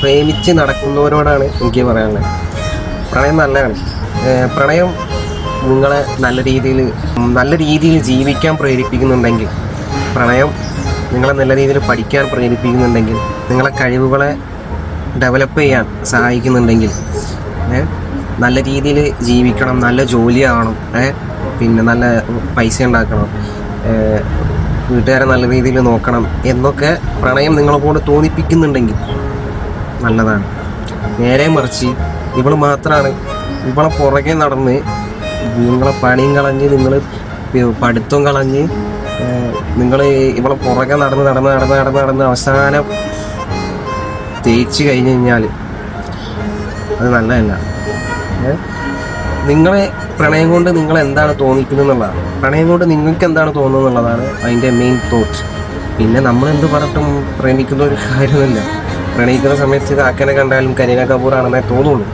പ്രേമിച്ച് നടക്കുന്നവരോടാണ് എനിക്ക് പറയാനുള്ളത്. പ്രണയം നല്ലതാണ്. പ്രണയം നിങ്ങളെ നല്ല രീതിയിൽ ജീവിക്കാൻ പ്രേരിപ്പിക്കുന്നുണ്ടെങ്കിൽ, പ്രണയം നിങ്ങളെ നല്ല രീതിയിൽ പഠിക്കാൻ പ്രേരിപ്പിക്കുന്നുണ്ടെങ്കിൽ, നിങ്ങളെ കഴിവുകളെ ഡെവലപ്പ് ചെയ്യാൻ സഹായിക്കുന്നുണ്ടെങ്കിൽ, നല്ല രീതിയിൽ ജീവിക്കണം, നല്ല ജോലിയാവണം, പിന്നെ നല്ല പൈസ ഉണ്ടാക്കണം, വീട്ടുകാരെ നല്ല രീതിയിൽ നോക്കണം എന്നൊക്കെ പ്രണയം നിങ്ങളെ കൊണ്ട് തോന്നിപ്പിക്കുന്നുണ്ടെങ്കിൽ നല്ലതാണ്. നേരെ മറിച്ച് ഇവൾ മാത്രമാണ്, ഇവളെ പുറകെ നടന്ന് നിങ്ങളെ പണിയും കളഞ്ഞ്, നിങ്ങൾ പഠിത്തം കളഞ്ഞ്, നിങ്ങൾ ഇവളെ പുറകെ നടന്ന് അവസാനം തേച്ച് കഴിഞ്ഞ് കഴിഞ്ഞാൽ അത് നല്ലതല്ല. നിങ്ങളെ പ്രണയം കൊണ്ട് നിങ്ങൾ എന്താണ് തോന്നിക്കുന്നത് എന്നുള്ളതാണ്, പ്രണയം കൊണ്ട് നിങ്ങൾക്ക് എന്താണ് തോന്നുന്നത് എന്നുള്ളതാണ് അതിൻ്റെ മെയിൻ തോട്ട്. പിന്നെ നമ്മളെന്ത് പറഞ്ഞിട്ടും പ്രേമിക്കുന്ന ഒരു കാര്യമല്ല. പ്രണയിക്കുന്ന സമയത്ത് കാക്കനെ കണ്ടാലും കരീന കപൂർ ആണെന്നേ തോന്നുള്ളൂ.